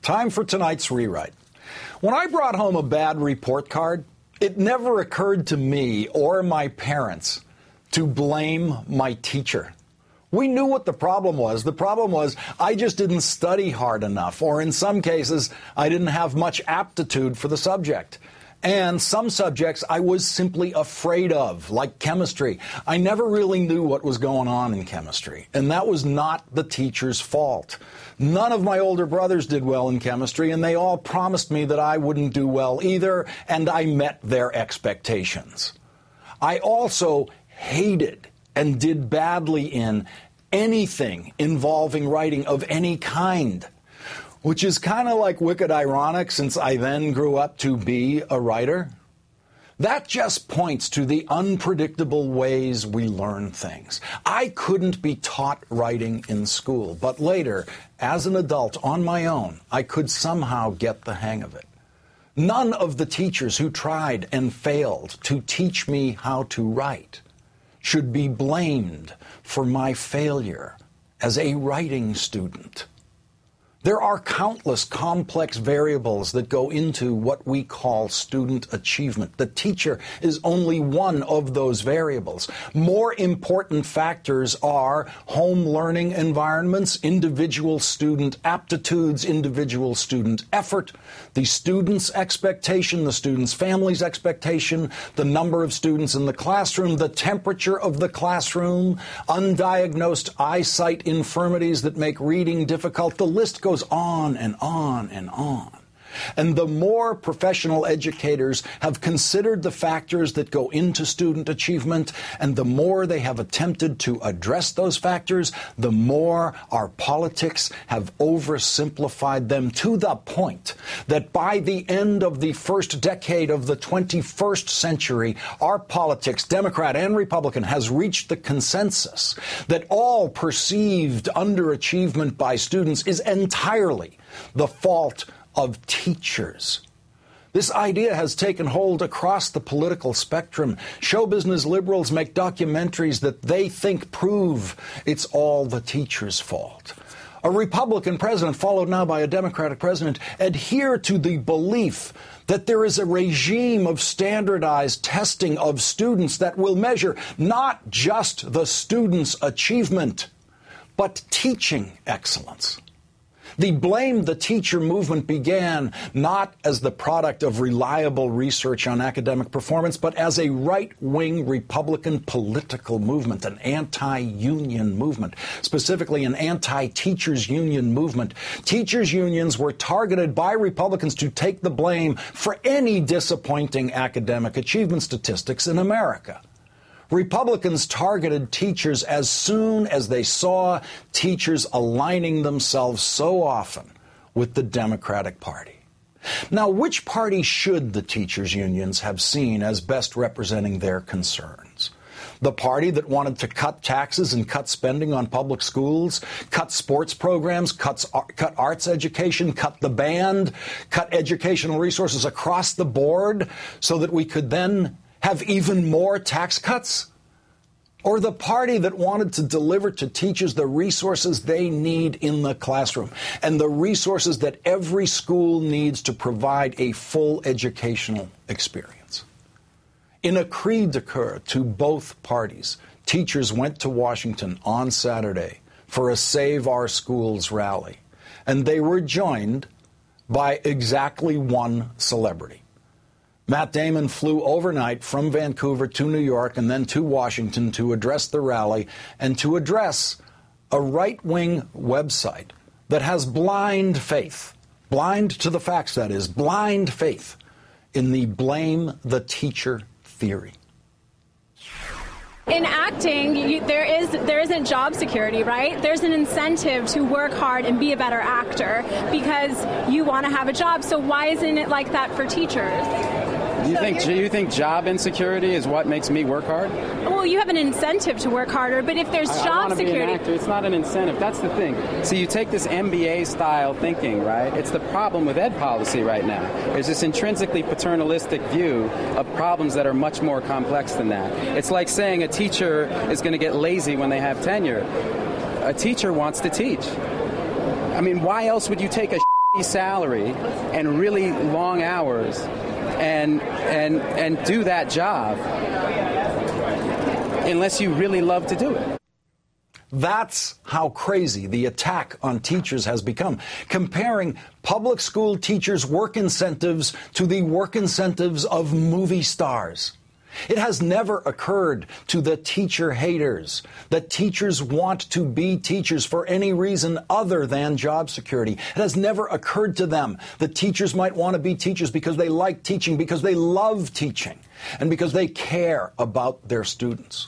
Time for tonight's rewrite. When I brought home a bad report card, it never occurred to me or my parents to blame my teacher. We knew what the problem was. The problem was I just didn't study hard enough, or in some cases, I didn't have much aptitude for the subject. And some subjects I was simply afraid of, like chemistry. I never really knew what was going on in chemistry, and that was not the teacher's fault. None of my older brothers did well in chemistry, and they all promised me that I wouldn't do well either, and I met their expectations. I also hated and did badly in anything involving writing of any kind, which is kind of like wicked ironic since I then grew up to be a writer. That just points to the unpredictable ways we learn things. I couldn't be taught writing in school, but later, as an adult on my own, I could somehow get the hang of it. None of the teachers who tried and failed to teach me how to write should be blamed for my failure as a writing student. There are countless complex variables that go into what we call student achievement. The teacher is only one of those variables. More important factors are home learning environments, individual student aptitudes, individual student effort, the student's expectation, the student's family's expectation, the number of students in the classroom, the temperature of the classroom, undiagnosed eyesight infirmities that make reading difficult. The list goes on and on and on. And the more professional educators have considered the factors that go into student achievement, and the more they have attempted to address those factors, the more our politics have oversimplified them to the point that by the end of the first decade of the 21st century, our politics, Democrat and Republican, has reached the consensus that all perceived underachievement by students is entirely the fault of teachers. This idea has taken hold across the political spectrum. Show business liberals make documentaries that they think prove it's all the teacher's fault. A Republican president, followed now by a Democratic president, adhere to the belief that there is a regime of standardized testing of students that will measure not just the student's achievement, but teaching excellence. The blame the teacher movement began not as the product of reliable research on academic performance, but as a right-wing Republican political movement, an anti-union movement, specifically an anti-teachers union movement. Teachers unions were targeted by Republicans to take the blame for any disappointing academic achievement statistics in America. Republicans targeted teachers as soon as they saw teachers aligning themselves so often with the Democratic Party. Now, which party should the teachers' unions have seen as best representing their concerns? The party that wanted to cut taxes and cut spending on public schools, cut sports programs, cut arts education, cut the band, cut educational resources across the board so that we could then have even more tax cuts? Or the party that wanted to deliver to teachers the resources they need in the classroom and the resources that every school needs to provide a full educational experience? In a cri de coeur to both parties, teachers went to Washington on Saturday for a Save Our Schools rally, and they were joined by exactly one celebrity. Matt Damon flew overnight from Vancouver to New York and then to Washington to address the rally and to address a right-wing website that has blind faith, blind to the facts, that is, blind faith in the blame the teacher theory. In acting, there isn't job security, right? There's an incentive to work hard and be a better actor because you want to have a job. So why isn't it like that for teachers? Do you think job insecurity is what makes me work hard? Well, you have an incentive to work harder, but if there's job security... Be an actor. It's not an incentive. That's the thing. So you take this MBA-style thinking, right? It's the problem with ed policy right now. There's this intrinsically paternalistic view of problems that are much more complex than that. It's like saying a teacher is going to get lazy when they have tenure. A teacher wants to teach. I mean, why else would you take a salary and really long hours and do that job unless you really love to do it. That's how crazy the attack on teachers has become, comparing public school teachers' work incentives to the work incentives of movie stars. It has never occurred to the teacher haters that teachers want to be teachers for any reason other than job security. It has never occurred to them that teachers might want to be teachers because they like teaching, because they love teaching, and because they care about their students.